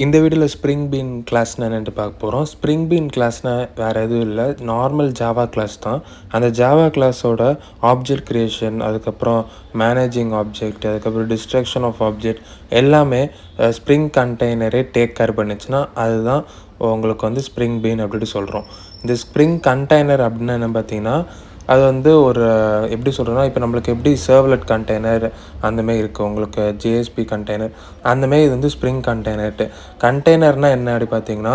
இந்த வீடியோவில் spring been கிளாஸ்னா என்னென்னு பார்க்க போகிறோம். ஸ்ப்ரிங் பீன் கிளாஸ்னால் வேறு எதுவும் இல்லை, நார்மல் ஜாவா கிளாஸ் தான். அந்த ஜாவா கிளாஸோட ஆப்ஜெக்ட் க்ரியேஷன், அதுக்கப்புறம் மேனேஜிங் ஆப்ஜெக்ட், அதுக்கப்புறம் டிஸ்ட்ரக்ஷன் ஆஃப் ஆப்ஜெக்ட் எல்லாமே ஸ்ப்ரிங் கண்டெய்னரே டேக் கேர் பண்ணிச்சுன்னா அதுதான் உங்களுக்கு வந்து ஸ்ப்ரிங் பீன் அப்படின்ட்டு சொல்கிறோம். இந்த ஸ்ப்ரிங் கண்டெய்னர் அப்படின்னு என்ன பார்த்தீங்கன்னா, அது வந்து ஒரு எப்படி சொல்கிறோன்னா, இப்போ நம்மளுக்கு எப்படி சர்வ்லெட் கண்டெய்னர் அந்தமாரி இருக்குது, உங்களுக்கு ஜேஎஸ்பி கண்டெய்னர் அந்தமாரி இது வந்து ஸ்ப்ரிங் கண்டெய்னர்ட்டு. கண்டெய்னர்னால் என்ன அப்படி பார்த்தீங்கன்னா,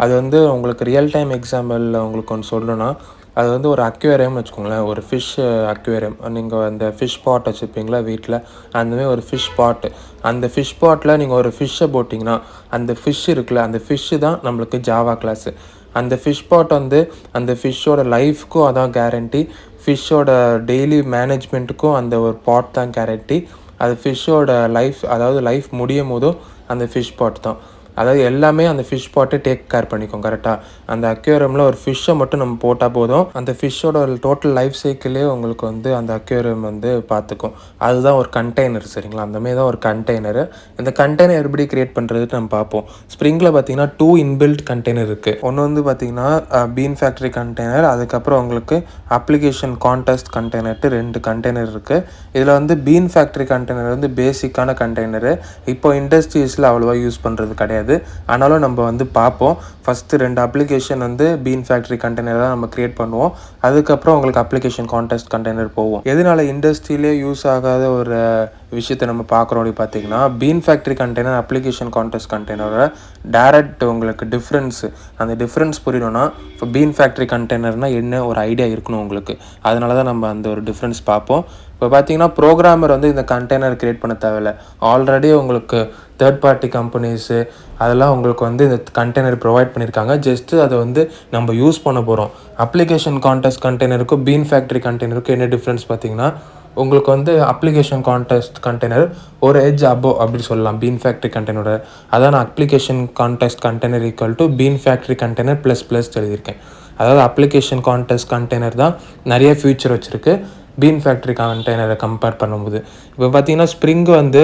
அது வந்து உங்களுக்கு ரியல் டைம் எக்ஸாம்பிளில் உங்களுக்கு ஒன்று சொல்லணுன்னா, அது வந்து ஒரு அக்வேரியம்னு வச்சுக்கோங்களேன். ஒரு ஃபிஷ் அக்வேரியம், நீங்கள் அந்த ஃபிஷ் பாட் வச்சுருப்பீங்களா வீட்டில், அந்தமாரி ஒரு ஃபிஷ் பாட்டு. அந்த ஃபிஷ் பாட்டில் நீங்கள் ஒரு ஃபிஷ்ஷை போட்டிங்கன்னா அந்த ஃபிஷ் இருக்குல்ல, அந்த ஃபிஷ்ஷு தான் நம்மளுக்கு ஜாவா கிளாஸு. அந்த ஃபிஷ் பாட் வந்து அந்த ஃபிஷ்ஷோட லைஃப்க்கும் அதான் கேரண்டி, ஃபிஷ்ஷோட டெய்லி மேனேஜ்மெண்ட்டுக்கும் அந்த ஒரு பாட் தான் கேரண்டி. அது ஃபிஷ்ஷோட லைஃப், அதாவது லைஃப் முடியும் போதும் அந்த ஃபிஷ் பாட் தான். அதாவது எல்லாமே அந்த ஃபிஷ் பாட்டை டேக் கேர் பண்ணிக்கும் கரெக்டாக. அந்த அக்வேரியமில் ஒரு ஃபிஷ்ஷை மட்டும் நம்ம போட்டால் போதும், அந்த ஃபிஷ்ஷோட டோட்டல் லைஃப் சைக்கிளே உங்களுக்கு வந்து அந்த அக்வேரியம் வந்து பார்த்துக்கும். அதுதான் ஒரு கண்டெய்னர், சரிங்களா? அந்தமாரி தான் ஒரு கண்டெய்னரு. இந்த கண்டெய்னர் எப்படி க்ரியேட் பண்ணுறதுன்னு நம்ம பார்ப்போம். ஸ்ப்ரிங்கில் பார்த்தீங்கன்னா 2 இன்பில்ட் கண்டெய்னர் இருக்குது. ஒன்று வந்து பார்த்தீங்கன்னா பீன் ஃபேக்ட்ரி கண்டெய்னர், அதுக்கப்புறம் உங்களுக்கு அப்ளிகேஷன் கான்டெஸ்ட் கண்டெய்னர்ட்டு 2 கண்டெய்னர் இருக்குது. இதில் வந்து பீன் ஃபேக்ட்ரி கண்டெய்னர் வந்து பேசிக்கான கண்டெய்னரு, இப்போ இண்டஸ்ட்ரீஸில் அவ்வளோவா யூஸ் பண்ணுறது கிடையாது. ஆனாலும் நம்ம வந்து பார்ப்போம். ஃபஸ்ட்டு 2 அப்ளிகேஷன் வந்து பீன் ஃபேக்ட்ரி கண்டெய்னர் தான் நம்ம க்ரியேட் பண்ணுவோம். அதுக்கப்புறம் உங்களுக்கு அப்ளிகேஷன் கான்டெஸ்ட் கண்டெய்னர் போவோம். எதனால இண்டஸ்ட்ரியிலே யூஸ் ஆகாத ஒரு விஷயத்தை நம்ம பார்க்குறோம் அப்படி பார்த்தீங்கன்னா, bean factory container application context கண்டெய்னரோட டேரக்ட் உங்களுக்கு டிஃப்ரென்ஸு, அந்த டிஃப்ரென்ஸ் புரியணும்னா இப்போ பீன் ஃபேக்ட்ரி கண்டெய்னர்னால் என்ன ஒரு ஐடியா இருக்கணும் உங்களுக்கு. அதனால தான் நம்ம அந்த ஒரு டிஃப்ரென்ஸ் பார்ப்போம். இப்போ பார்த்தீங்கன்னா ப்ரோக்ராமர் வந்து இந்த கண்டெய்னர் க்ரியேட் பண்ண தேவையில்ல. ஆல்ரெடி உங்களுக்கு தேர்ட் பார்ட்டி கம்பெனிஸு அதெல்லாம் உங்களுக்கு வந்து இந்த கண்டெய்னர் ப்ரொவைட் பண்ணியிருக்காங்க. ஜஸ்ட்டு அதை வந்து நம்ம யூஸ் பண்ண போகிறோம். அப்ளிகேஷன் கான்டெஸ்ட் கண்டெய்னருக்கும் பீன் ஃபேக்ட்ரி கண்டெய்னருக்கும் என்ன டிஃப்ரென்ஸ் பார்த்தீங்கன்னா, உங்களுக்கு வந்து அப்ளிகேஷன் கான்டெஸ்ட் கண்டெய்னர் ஒரு எட்ஜ் அபோவ் அப்படி சொல்லலாம் பீன் ஃபேக்ட்ரி கண்டெய்னரோட. அதான் நான் application context container equal to bean factory container ++ எழுதியிருக்கேன். அதாவது அப்ளிகேஷன் கான்டெஸ்ட் கண்டெய்னர் தான் நிறைய ஃபியூச்சர் வச்சுருக்கு பீன் ஃபேக்ட்ரி கண்டெய்னரை கம்பேர் பண்ணும்போது. இப்போ பார்த்தீங்கன்னா ஸ்ப்ரிங் வந்து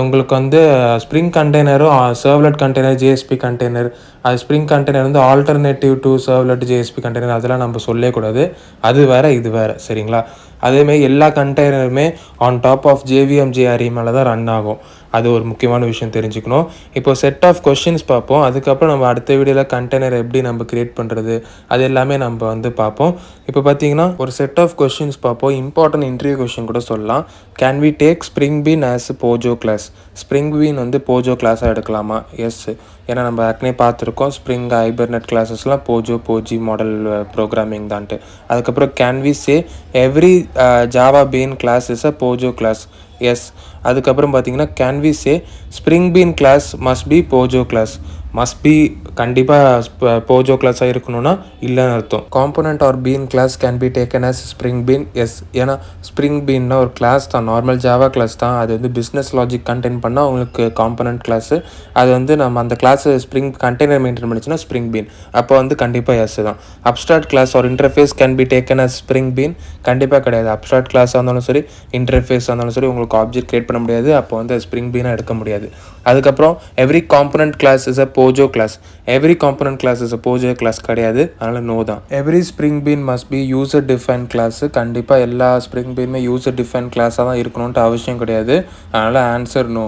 உங்களுக்கு வந்து ஸ்ப்ரிங் கண்டெய்னரும் சர்வ்லெட் கண்டெய்னர், ஜேஎஸ்பி கண்டெய்னர், அது ஸ்ப்ரிங் கண்டெய்னர் வந்து alternative to servlet JSP container, அதெல்லாம் நம்ம சொல்லக்கூடாது. அது வேறு இது வேறு, சரிங்களா? அதேமாரி எல்லா கண்டெய்னருமே on top of JVM JRE மேலே தான் ரன் ஆகும். அது ஒரு முக்கியமான விஷயம் தெரிஞ்சுக்கணும். இப்போ செட் ஆஃப் கொஷின்ஸ் பார்ப்போம். அதுக்கப்புறம் நம்ம அடுத்த வீடியோவில் கண்டெய்னர் எப்படி நம்ம க்ரியேட் பண்ணுறது அது எல்லாமே நம்ம வந்து பார்ப்போம். இப்போ பார்த்தீங்கன்னா ஒரு செட் ஆஃப் கொஷின்ஸ் பார்ப்போம். இம்பார்ட்டன்ட் இன்டர்வியூ கொஷின் கூட சொல்லலாம். Can we take Spring bean as POJO class? Spring bean வந்து போஜோ கிளாஸாக எடுக்கலாமா? எஸ். ஏன்னா நம்ம ஏற்கனவே பார்த்துருக்கோம் ஸ்ப்ரிங் ஹைபர்நெட் கிளாஸஸ்லாம் போஜி மாடல் ப்ரோக்ராமிங் தான்ட்டு. அதுக்கப்புறம் can we say every Java bean class is a POJO class? Yes. அதுக்கப்புறம் பார்த்தீங்கன்னா can we say Spring bean class must be POJO class? Must be கண்டிப்பாக போஜோ கிளாஸாக இருக்கணும்னா இல்லைன்னு அர்த்தம். Component or bean class can be taken as Spring bean? Yes. ஏன்னா Spring பீன்னா ஒரு கிளாஸ் தான், நார்மல் ஜாவா கிளாஸ் தான். அது வந்து பிஸ்னஸ் லாஜிக் கண்டெயின் பண்ணால் உங்களுக்கு காம்போனன்ட் கிளாஸு. அது வந்து நம்ம அந்த கிளாஸு ஸ்ப்ரிங் கண்டெய்னர் மெயின்டைன் பண்ணிச்சுன்னா ஸ்ப்ரிங் பீன். அப்போ வந்து கண்டிப்பாக எஸ் தான். Abstract class or interface can be taken as Spring bean? கண்டிப்பாக கிடையாது. அப்ஸ்ட்ராக்ட் கிளாஸாக இருந்தாலும் சரி, இன்டர்ஃபேஸாக இருந்தாலும் சரி, உங்களுக்கு ஆப்ஜெக்ட் க்ரியேட் பண்ண முடியாது. அப்போ வந்து ஸ்ப்ரிங் பீனாக எடுக்க முடியாது. அதுக்கப்புறம் every component class is a POJO class? Every component class is a POJO class கிடையாது. அதனால் நோ தான். Every Spring bean must be user define class? கண்டிப்பாக எல்லா ஸ்ப்ரிங் பீனுமே யூசர் டிஃபைன் கிளாஸாக தான் இருக்கணுன்ட்டு அவசியம் கிடையாது. அதனால் ஆன்சர் நோ.